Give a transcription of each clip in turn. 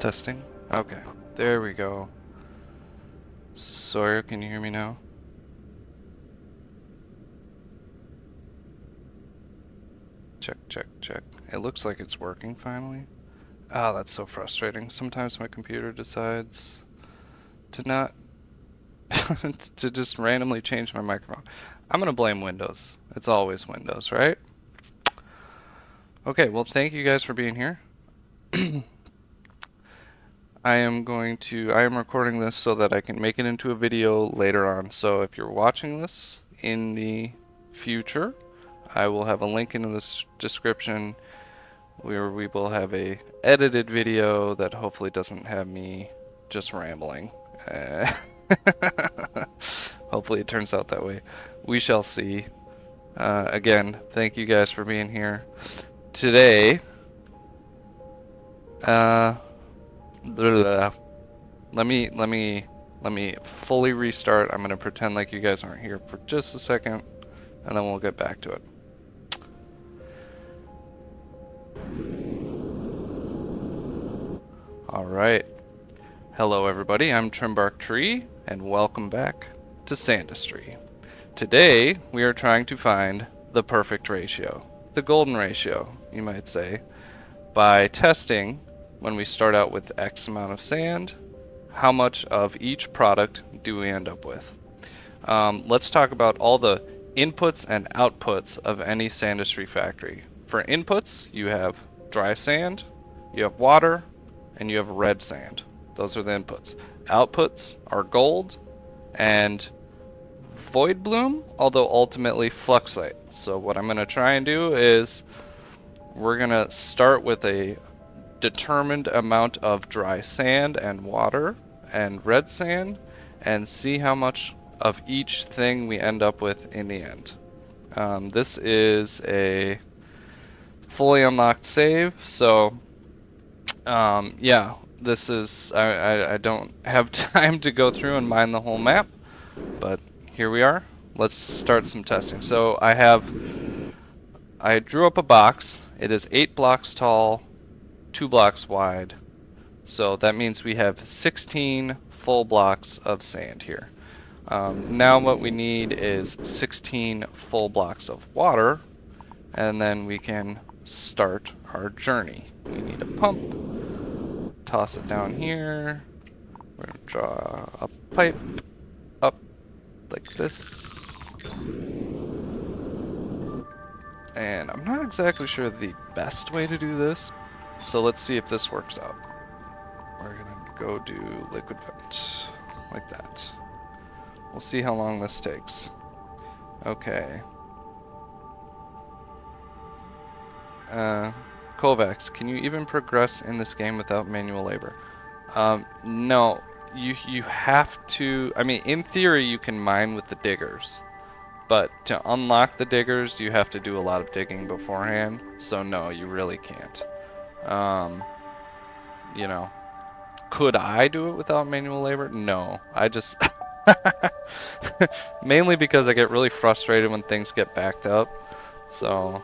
Testing. Okay, there we go. Sawyer, can you hear me now? Check, check, check. It looks like it's working finally. Ah, that's so frustrating. Sometimes my computer decides to not to just randomly change my microphone. I'm gonna blame Windows. It's always Windows, right? Okay, well, thank you guys for being here. I am recording this so that I can make it into a video later on. So if you're watching this in the future, I will have a link in the description where we will have a edited video that hopefully doesn't have me just rambling. Hopefully it turns out that way. We shall see. Again, thank you guys for being here. Today, let me fully restart. I'm gonna pretend like you guys aren't here for just a second, and then we'll get back to it. All right. Hello, everybody. I'm Trimbark Tree, and welcome back to Sandustry. Today, we are trying to find the perfect ratio, the golden ratio, you might say, by testing when we start out with X amount of sand, how much of each product do we end up with? Let's talk about all the inputs and outputs of any Sandustry factory. For inputs, you have dry sand, you have water, and you have red sand. Those are the inputs. Outputs are gold and void bloom, although ultimately fluxite. So what I'm going to try and do is we're going to start with a determined amount of dry sand and water and red sand and see how much of each thing we end up with in the end. This is a fully unlocked save, so yeah, this is I don't have time to go through and mine the whole map, but here we are. Let's start some testing. So I drew up a box. It is 8 blocks tall, 2 blocks wide. So that means we have 16 full blocks of sand here. Now what we need is 16 full blocks of water, and then we can start our journey. We need a pump. Toss it down here. We're going to draw a pipe up like this. And I'm not exactly sure the best way to do this, so let's see if this works out. We're gonna go do liquid vent, like that. We'll see how long this takes. Okay. Kovacs, can you even progress in this game without manual labor? No, you have to, I mean, in theory you can mine with the diggers. But to unlock the diggers, you have to do a lot of digging beforehand. So no, you really can't. You know, could I do it without manual labor? No, I just mainly because I get really frustrated when things get backed up. So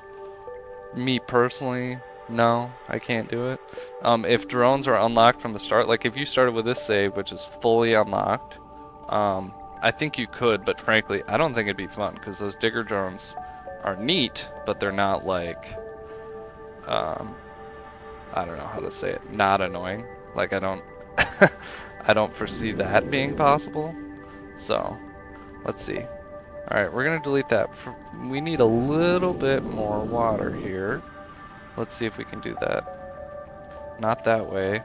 me personally, no, I can't do it. If drones are unlocked from the start, like if you started with this save, which is fully unlocked, I think you could, but frankly, I don't think it'd be fun because those digger drones are neat, but they're not like, I don't know how to say it, not annoying. Like I don't, I don't foresee that being possible. So, let's see. All right, we're gonna delete that. We need a little bit more water here. Let's see if we can do that. Not that way.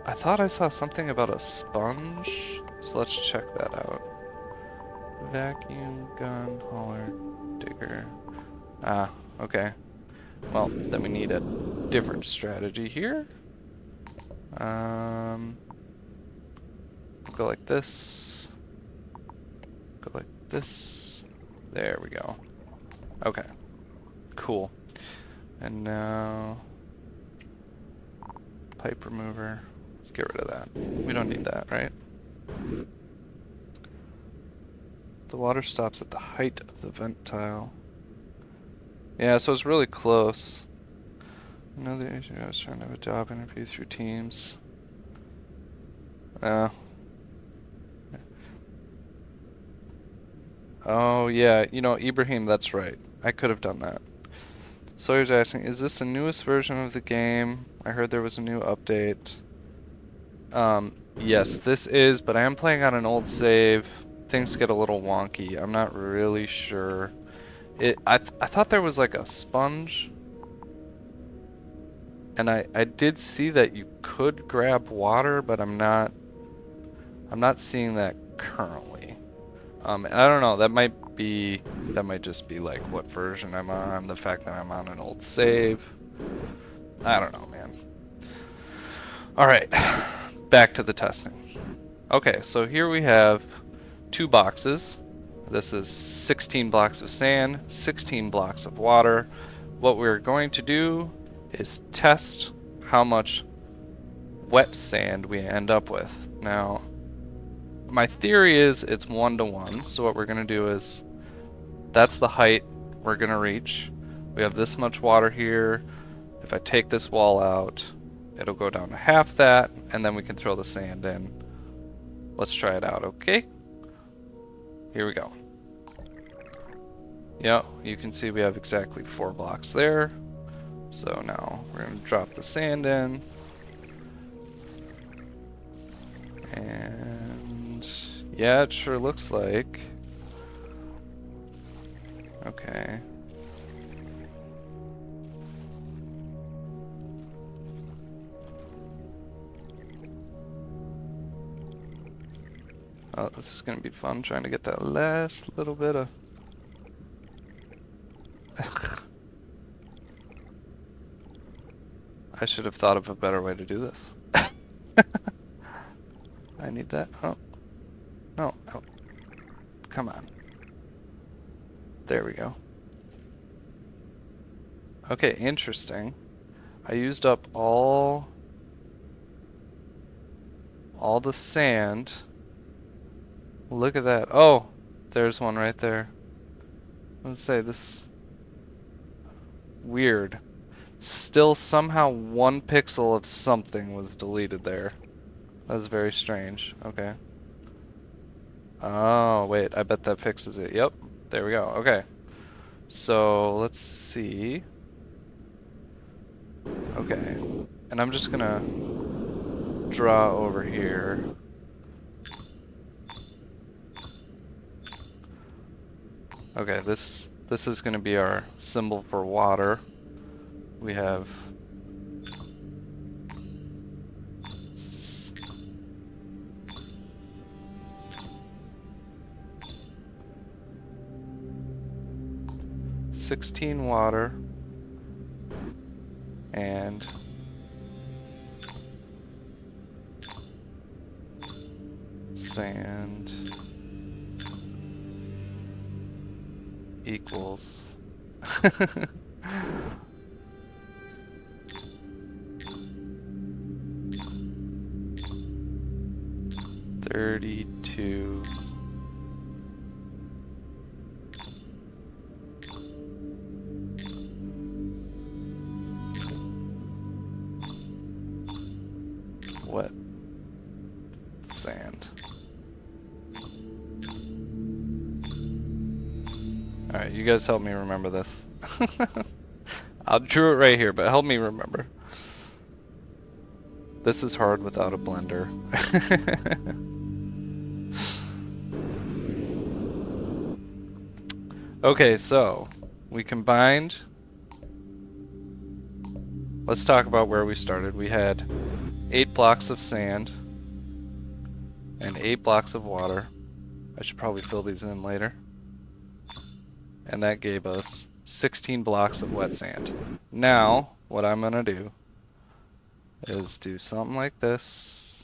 I thought I saw something about a sponge. So let's check that out. Vacuum, gun, hauler, digger. Ah, okay. Well, then we need a different strategy here. Go like this. Go like this. There we go. Okay. Cool. And now pipe remover. Let's get rid of that. We don't need that, right? The water stops at the height of the vent tile. Yeah, so it's really close. Another issue, I was trying to have a job interview through Teams. Oh yeah, you know, Ibrahim, that's right. I could have done that. Sawyer's asking, is this the newest version of the game? I heard there was a new update. Yes, this is, but I am playing on an old save. Things get a little wonky. I'm not really sure. I thought there was like a sponge, and I did see that you could grab water, but I'm not seeing that currently. And I don't know, that might just be like what version I'm on, the fact that I'm on an old save. I don't know, man. All right, back to the testing. Okay, so here we have 2 boxes. This is 16 blocks of sand, 16 blocks of water. What we're going to do is test how much wet sand we end up with. Now, my theory is it's 1-to-1, so what we're going to do is, that's the height we're going to reach. We have this much water here. If I take this wall out, it'll go down to half that, and then we can throw the sand in. Let's try it out, okay? Here we go. Yep, you can see we have exactly 4 blocks there. So now we're going to drop the sand in. And yeah, it sure looks like. Okay. Oh, this is going to be fun trying to get that last little bit of... I should have thought of a better way to do this. I need that. Oh. No. Oh. Come on. There we go. Okay, interesting. I used up all the sand. Look at that. Oh, there's one right there. Let's say this weird. Still somehow 1 pixel of something was deleted there. That was very strange. Okay. Oh, wait, I bet that fixes it. Yep, there we go. Okay. So, let's see. Okay. And I'm just gonna draw over here. Okay, this is gonna be our symbol for water. We have 16 water and sand equals 32. Wet sand. Alright, you guys help me remember this. I'll draw it right here, but help me remember. This is hard without a blender. Okay, so we combined. Let's talk about where we started. We had 8 blocks of sand and 8 blocks of water. I should probably fill these in later. And that gave us 16 blocks of wet sand. Now, what I'm gonna do is do something like this.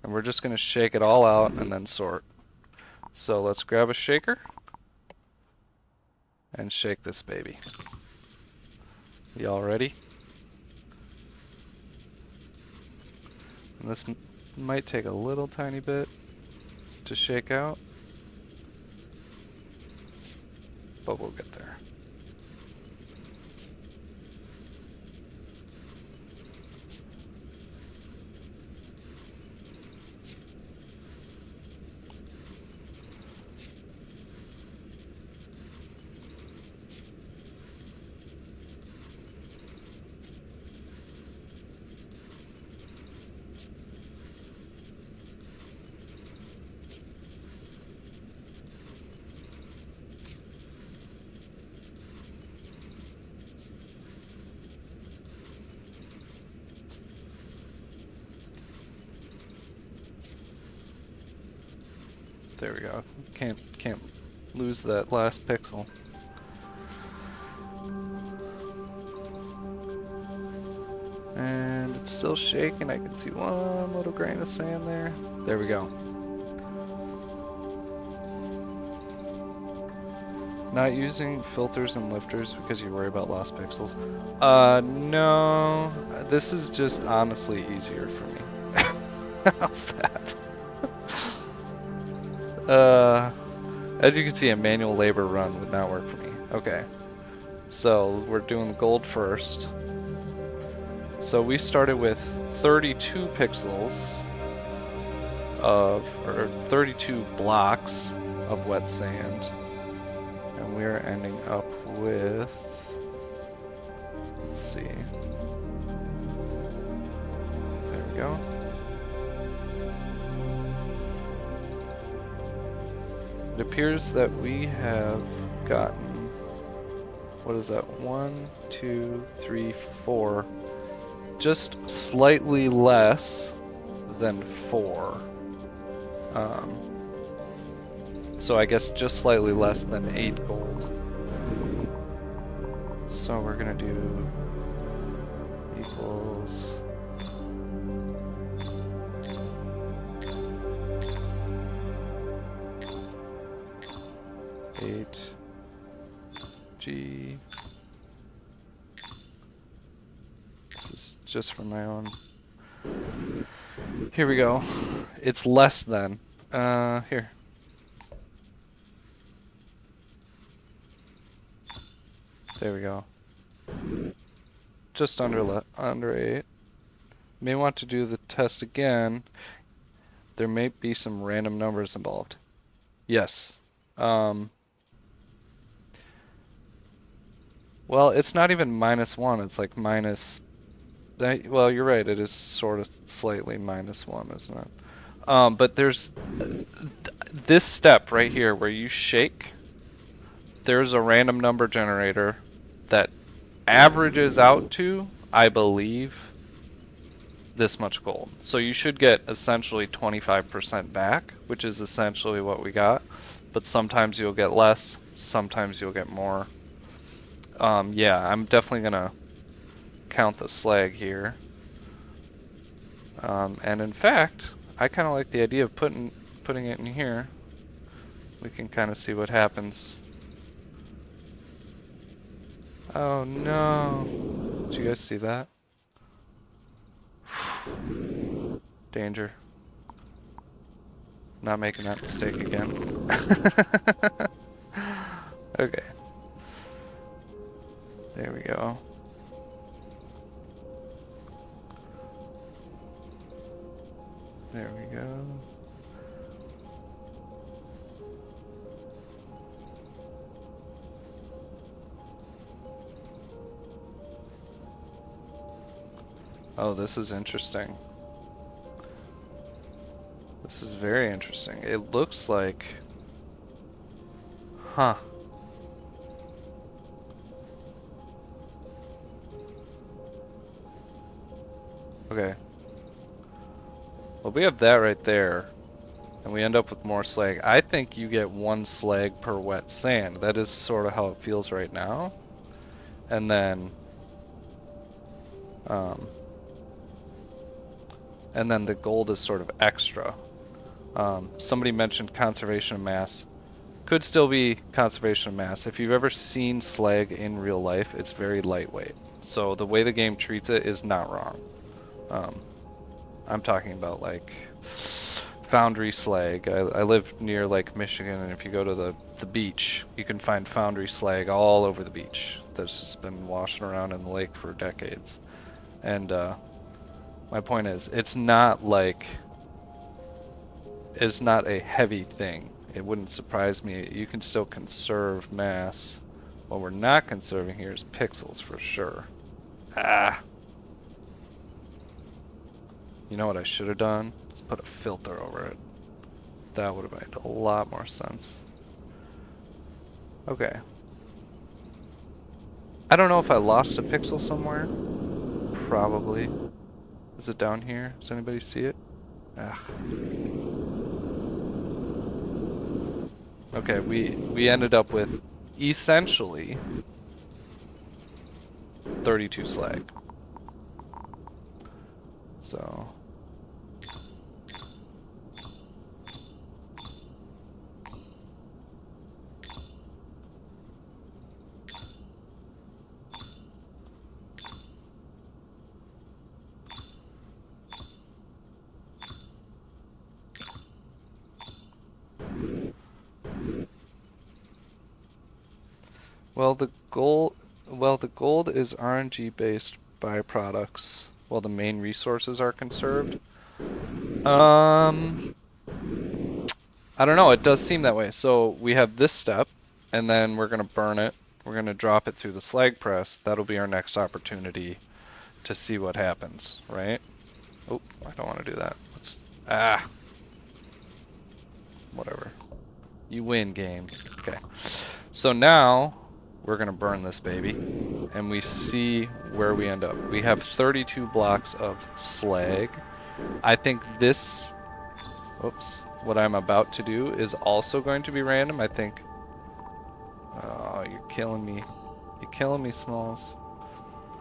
And we're just gonna shake it all out and then sort. So let's grab a shaker and shake this baby. Y'all ready? And this might take a little tiny bit to shake out, but we'll get there. There we go. Can't lose that last pixel. And it's still shaking. I can see one little grain of sand there. There we go. Not using filters and lifters because you worry about lost pixels. No. This is just honestly easier for me. How's that? As you can see, a manual labor run would not work for me. Okay. So we're doing the gold first. So we started with 32 pixels or 32 blocks of wet sand. And we're ending up with, let's see, there we go. It appears that we have gotten, what is that, 1, 2, 3, 4, just slightly less than 4. So I guess just slightly less than 8 gold. So we're gonna do equals G. This is just for my own. Here we go. It's less than. Here. There we go. Just under 8. May want to do the test again. There may be some random numbers involved. Yes. Well, it's not even -1. It's like minus. Well, you're right. It is sort of slightly -1, isn't it? But there's this step right here where you shake. There's a random number generator that averages out to, I believe, this much gold. So you should get essentially 25% back, which is essentially what we got. But sometimes you'll get less, sometimes you'll get more. Yeah, I'm definitely gonna count the slag here. And in fact, I kind of like the idea of putting it in here. We can kind of see what happens. Oh no! Did you guys see that? Danger. Not making that mistake again. Okay. There we go. There we go. Oh, this is interesting. This is very interesting. It looks like... Huh. Okay. Well, we have that right there. And we end up with more slag. I think you get 1 slag per wet sand. That is sort of how it feels right now. And then... and then the gold is sort of extra. Somebody mentioned conservation of mass. Could still be conservation of mass. If you've ever seen slag in real life, it's very lightweight. So the way the game treats it is not wrong. I'm talking about like foundry slag. I live near Lake Michigan, and if you go to the beach, you can find foundry slag all over the beach that's just been washing around in the lake for decades. And my point is, it's not a heavy thing. It wouldn't surprise me. You can still conserve mass. What we're not conserving here is pixels for sure. Ah. You know what I should have done? Let's put a filter over it. That would have made a lot more sense. Okay. I don't know if I lost a pixel somewhere. Probably. Is it down here? Does anybody see it? Ah. Okay, we ended up with essentially 32 slag. So the gold is RNG based byproducts while the main resources are conserved. I don't know, it does seem that way. So we have this step, and then we're gonna burn it. We're gonna drop it through the slag press. That'll be our next opportunity to see what happens, right? Oh, I don't want to do that. Whatever. You win, game. Okay. So now we're gonna burn this baby, and we see where we end up. We have 32 blocks of slag. I think this, whoops, what I'm about to do is also going to be random. I think, oh, you're killing me. You're killing me, Smalls.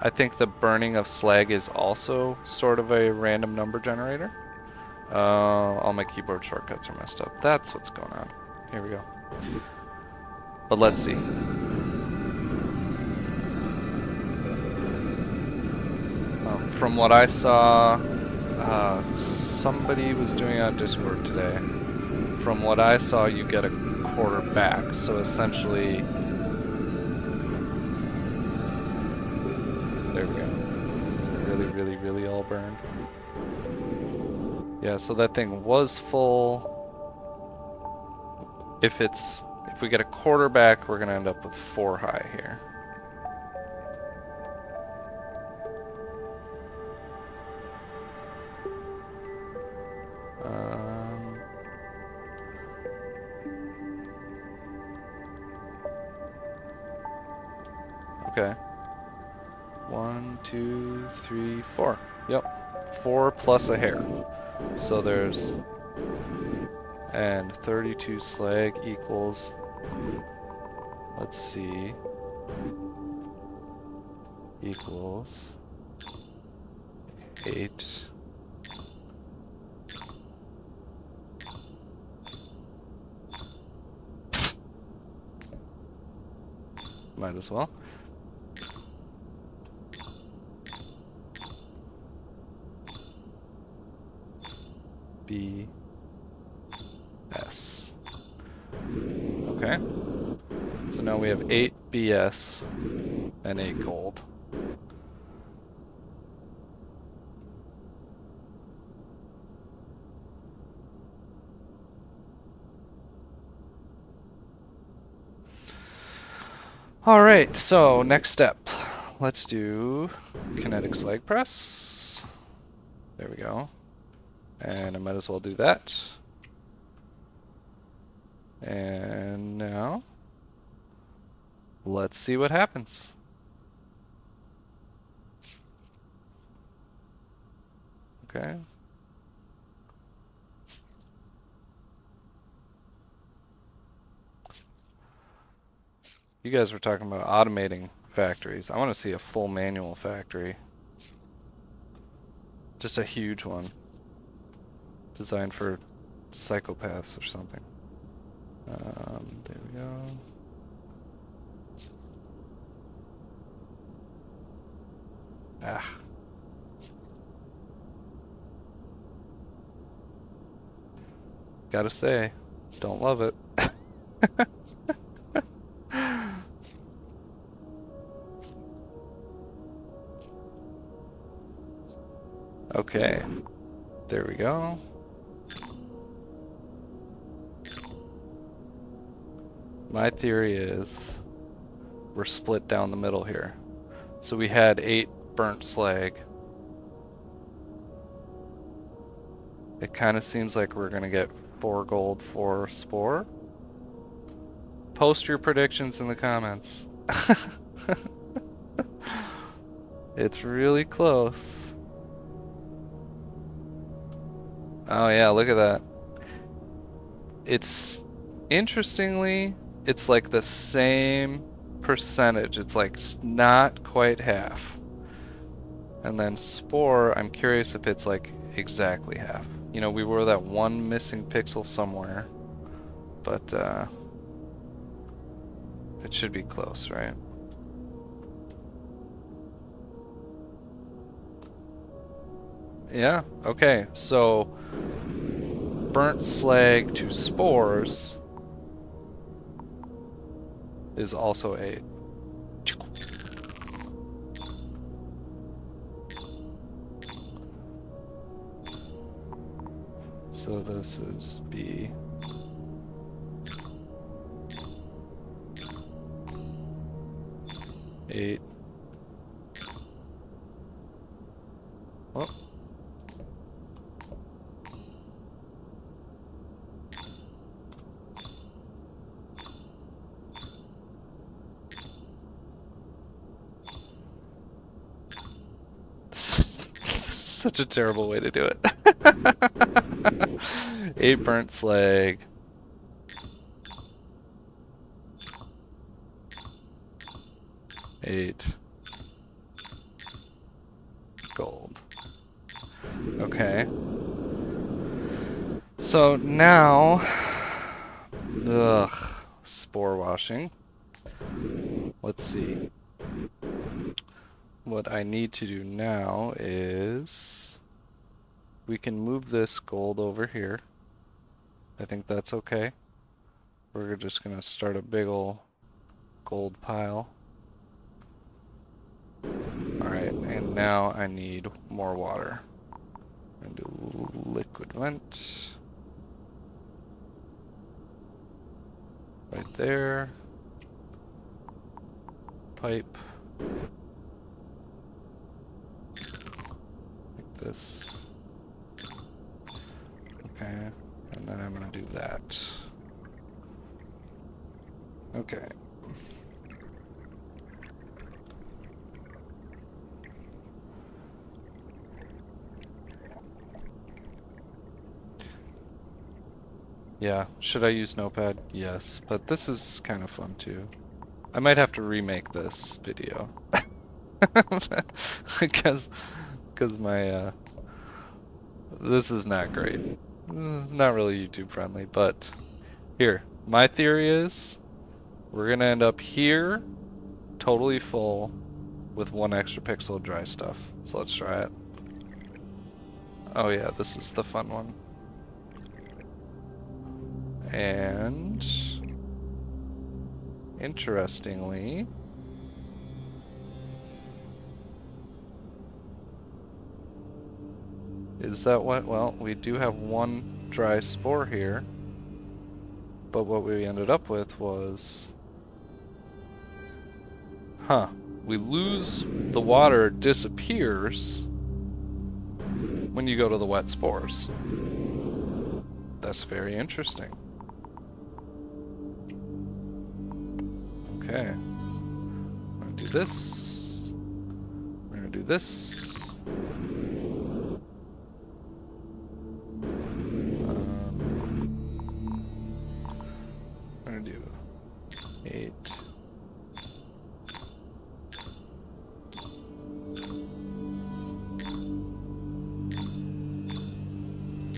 I think the burning of slag is also sort of a random number generator. All my keyboard shortcuts are messed up. That's what's going on. Here we go. But let's see. From what I saw, somebody was doing it on Discord today. From what I saw, you get a quarter back. So essentially, there we go. Really, really, really all burned. Yeah, so that thing was full. If we get a quarter back, we're gonna end up with 4 high here. Okay. 1, 2, 3, 4. Yep. 4 plus a hair. So there's, and 32 slag equals, let's see, equals 8. Might as well. BS. Okay. So now we have 8 BS and 8 gold. Alright, so next step. Let's do kinetic slag press. There we go. And I might as well do that. And now, let's see what happens. Okay. You guys were talking about automating factories. I want to see a full manual factory. Just a huge one. Designed for psychopaths or something. There we go. Ah. Gotta say, don't love it. Okay, there we go. My theory is we're split down the middle here. So we had 8 burnt slag. It kind of seems like we're gonna get 4 gold for Spore. Post your predictions in the comments. It's really close. Oh yeah, look at that. It's Interestingly, it's like the same percentage. It's like not quite half. And then Spore, I'm curious if it's like exactly half. You know, we were that one missing pixel somewhere, but it should be close, right? Yeah, okay. So burnt slag to spores is also 8. So this is B. Eight. Oh. Such a terrible way to do it. 8 burnt slag. 8 gold. Okay. So now, spore washing. Let's see. What I need to do now is we can move this gold over here. I think that's okay. We're just gonna start a big ol' gold pile. Alright, and now I need more water. I'm gonna do liquid vent. Right there. Pipe. Like this. Okay, and then I'm gonna do that. Okay. Yeah, should I use Notepad? Yes, but this is kind of fun too. I might have to remake this video. because my this is not great. It's not really YouTube friendly, but here, my theory is we're gonna end up here totally full with 1 extra pixel of dry stuff. So let's try it. Oh yeah, this is the fun one. And interestingly, is that what? Well, we do have 1 dry spore here, but what we ended up with was, we lose, the water disappears when you go to the wet spores. That's very interesting. Okay, I'm gonna do this. We're gonna do this. I'm gonna do 8.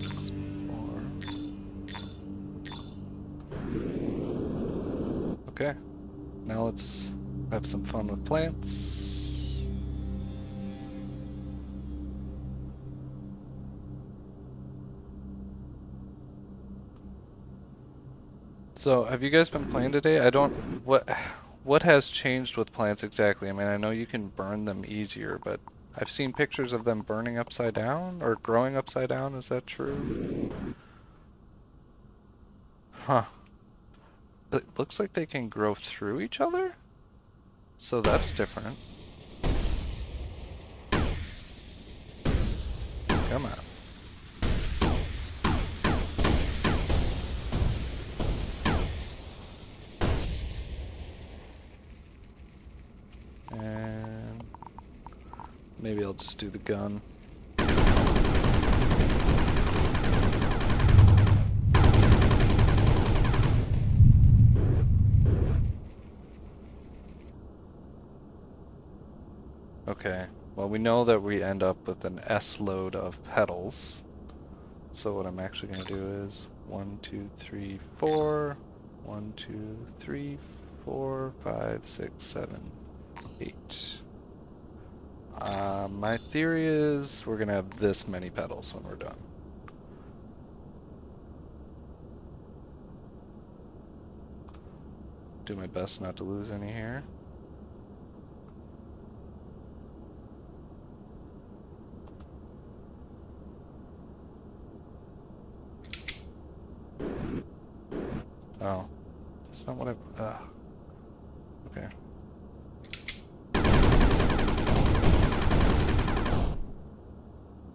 Spore. Okay. Now let's have some fun with plants. So, have you guys been playing today? What has changed with plants exactly? I mean, I know you can burn them easier, but I've seen pictures of them burning upside down or growing upside down. Is that true? Huh. It looks like they can grow through each other? So that's different. Come on. And maybe I'll just do the gun. Okay, well we know that we end up with an S load of petals. So what I'm actually going to do is 1, 2, 3, 4. 1, 2, 3, 4, 5, 6, 7, 8. My theory is we're going to have this many petals when we're done. Do my best not to lose any here. Oh, that's not what I... okay.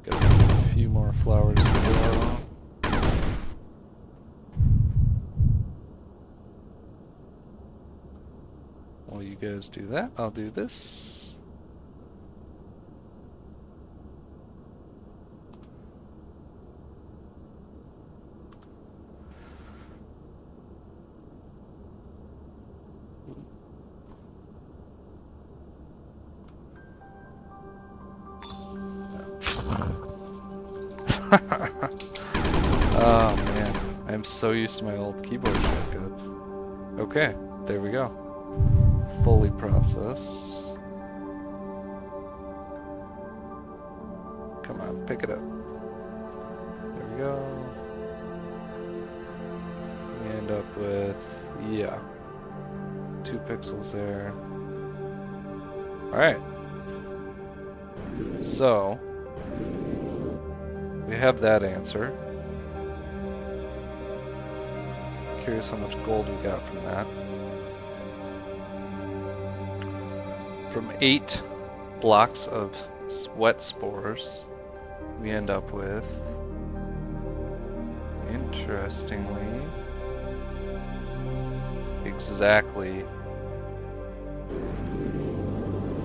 Got a few more flowers to grow. While you guys do that, I'll do this. Oh man, I'm so used to my old keyboard shortcuts. Okay, there we go. Fully processed. Come on, pick it up. There we go. We end up with, yeah, 2 pixels there. Alright. So, we have that answer. Curious how much gold we got from that. From 8 blocks of wet spores, we end up with, interestingly, exactly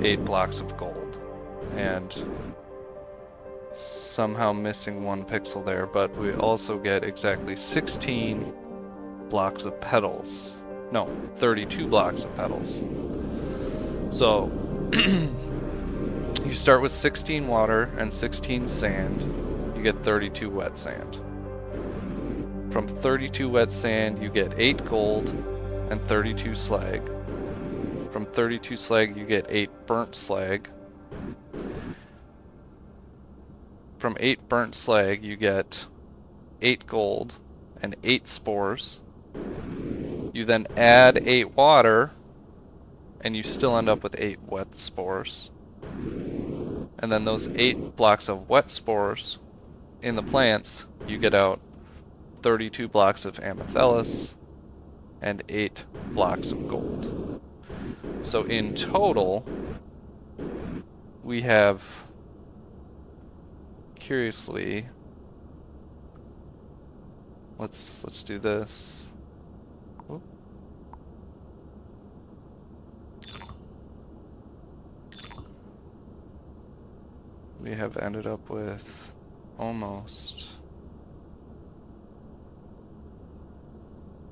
8 blocks of gold. And somehow missing 1 pixel there, but we also get exactly 16 blocks of petals. No, 32 blocks of petals. So, you start with 16 water and 16 sand, you get 32 wet sand. From 32 wet sand, you get 8 gold and 32 slag. From 32 slag, you get 8 burnt slag. From 8 burnt slag, you get 8 gold and 8 spores. You then add 8 water, and you still end up with 8 wet spores. And then those 8 blocks of wet spores in the plants, you get out 32 blocks of amethylus and 8 blocks of gold. So in total, we have, curiously, let's do this. Whoop. We have ended up with almost,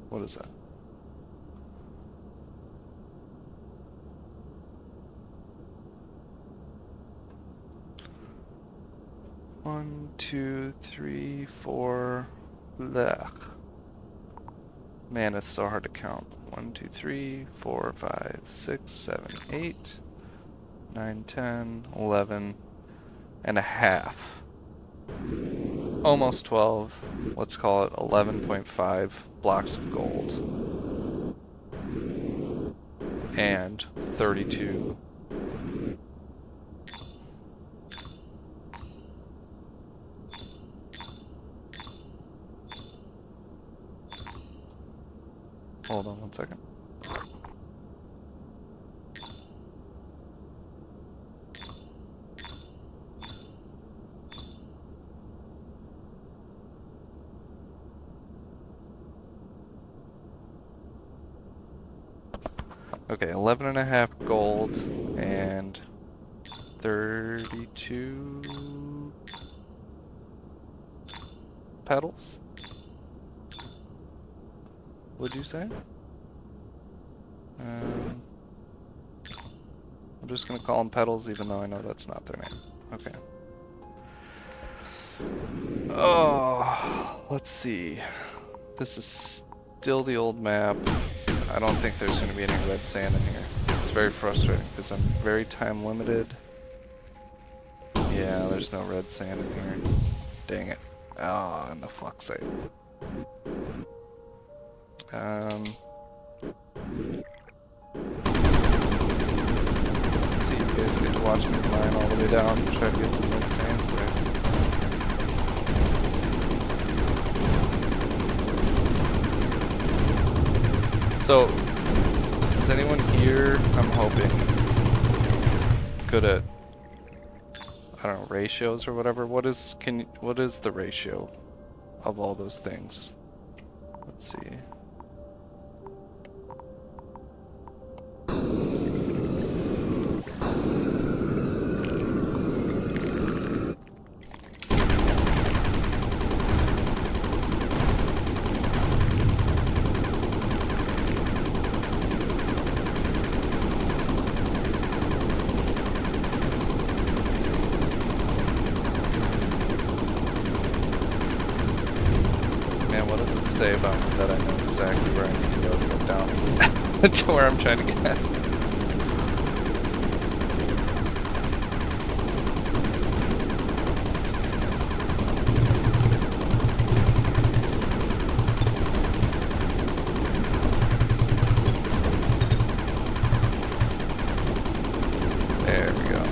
what is that? One, two, three, four. Blech. Man, it's so hard to count. 1, 2, 3, 4, 5, 6, 7, 8, 9, 10, 11 and a half. Almost 12. Let's call it 11.5 blocks of gold. And 32. Hold on 1 second. Okay, 11.5 gold and 32 petals? Would you say? I'm just gonna call them petals even though I know that's not their name. Okay. Oh, let's see. This is still the old map. I don't think there's gonna be any red sand in here. It's very frustrating because I'm very time limited. Yeah, there's no red sand in here. Dang it. Oh, and the flux site. Let's see, you guys get to watch me mine all the way down and try to get some red sand for it. So, is anyone here, I'm hoping, good at, I don't know, ratios or whatever? What is the ratio of all those things? Let's see. Say about that I know exactly where I need to go to get down to where I'm trying to get at. There we go.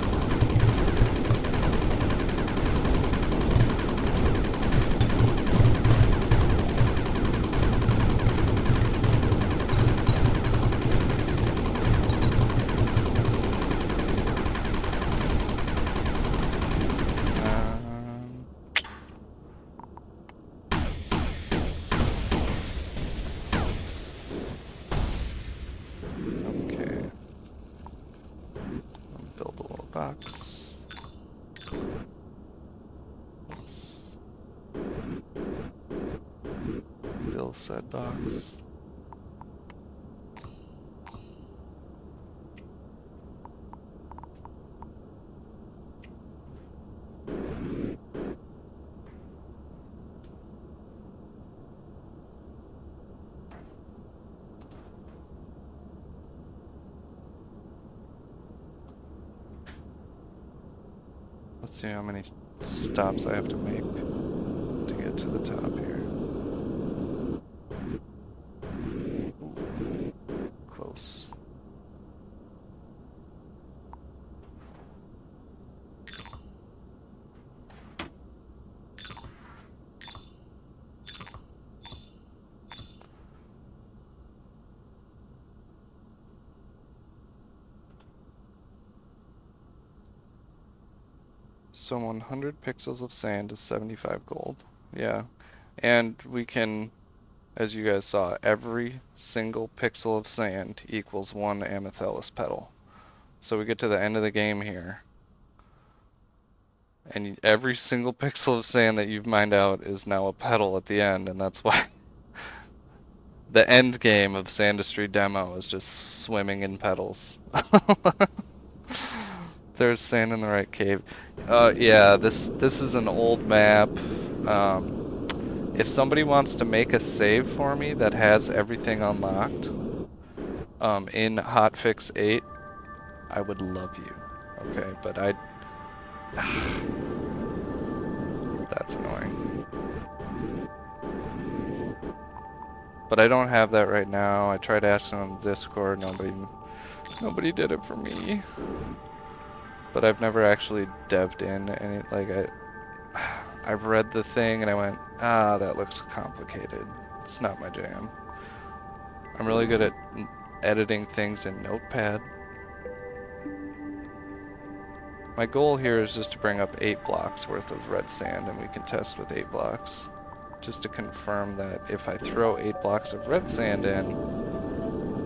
Box. Bill said box. Let's see how many stops I have to make to get to the top here. Ooh, close. So 100 pixels of sand is 75 gold. Yeah. And we can, as you guys saw, every single pixel of sand equals one amethyst petal. So we get to the end of the game here, and every single pixel of sand that you've mined out is now a petal at the end, and that's why the end game of Sandustry demo is just swimming in petals. There's sand in the right cave. Yeah, this is an old map. If somebody wants to make a save for me that has everything unlocked in hotfix 8, I would love you. Okay, but that's annoying. But I don't have that right now. I tried asking on Discord. Nobody did it for me. But I've never actually dev'd in any, like, I've read the thing and I went, that looks complicated. It's not my jam. I'm really good at editing things in Notepad. My goal here is just to bring up 8 blocks worth of red sand, and we can test with 8 blocks. Just to confirm that if I throw 8 blocks of red sand in,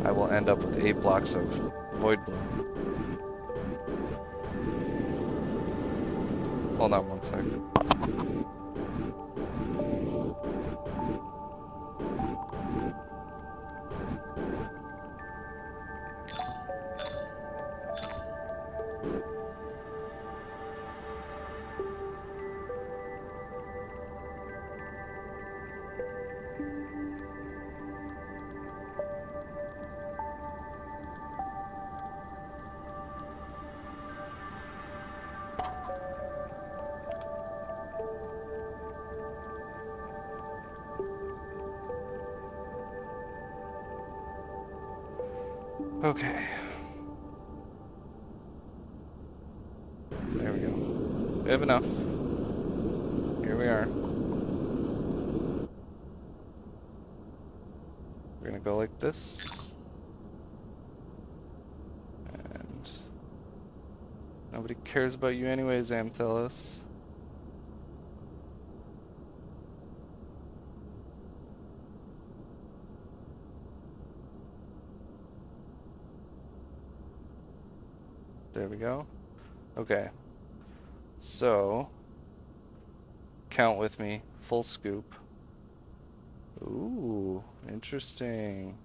I will end up with 8 blocks of void bloom. Hold on 1 second. Okay. There we go. We have enough. Here we are. We're gonna go like this. And nobody cares about you anyways, Amthelus. There we go. Okay. So, count with me. Full scoop. Ooh, interesting.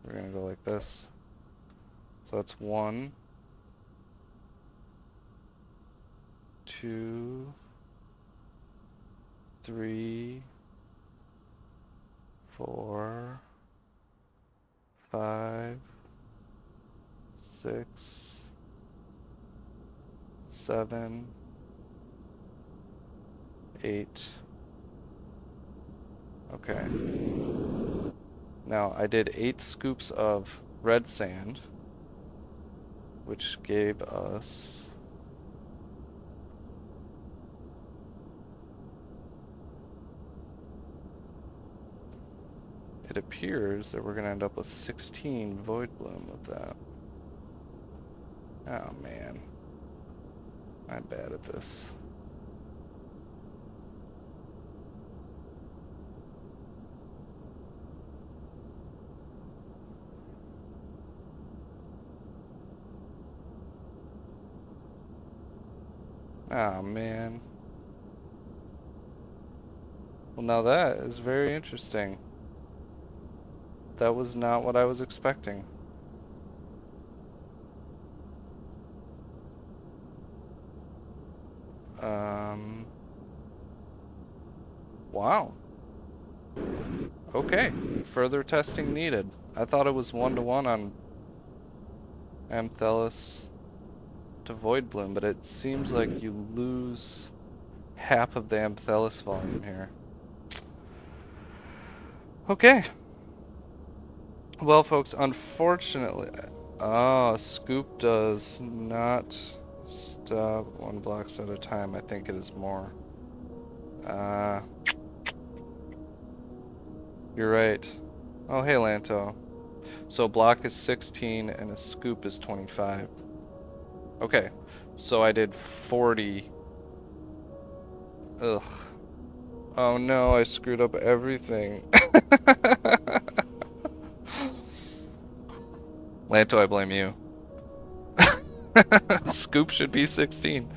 We're gonna go like this. So that's 1, 2, 3, 4, 5, 6, 7, 8. Okay. Now I did 8 scoops of red sand, which gave us it appears that we're going to end up with 16 void bloom with that. Oh man, I'm bad at this. Oh man. Well, now that is very interesting. That was not what I was expecting. Wow. Okay. Further testing needed. I thought it was 1-to-1 on Amthelus to void bloom, but it seems like you lose half of the Amthelus volume here. Okay. Well, folks, unfortunately, scoop does not stop 1 blocks at a time. I think it is more. You're right. Oh, hey, Lanto. So a block is 16 and a scoop is 25. Okay, so I did 40. Ugh. Oh no, I screwed up everything. Lanto, I blame you. Scoop should be 16.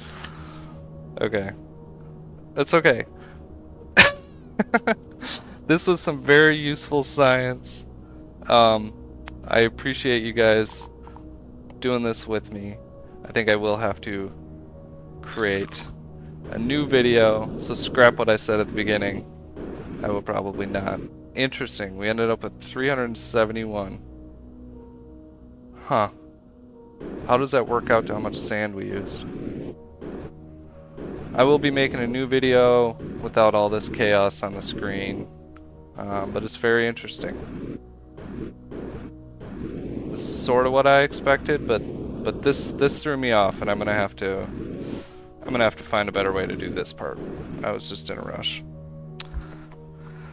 Okay. That's okay. This was some very useful science. I appreciate you guys doing this with me. I think I will have to create a new video, so scrap what I said at the beginning. I will probably not. Interesting, we ended up with 371. Huh. How does that work out to how much sand we used? I will be making a new video without all this chaos on the screen, but it's very interesting. This is sort of what I expected, but this threw me off, and I'm gonna have to find a better way to do this part. I was just in a rush.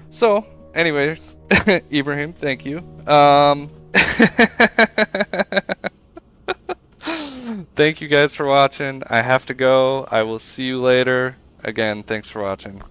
So, anyways, Ibrahim, thank you. Thank you guys for watching. I have to go. I will see you later. Again, thanks for watching.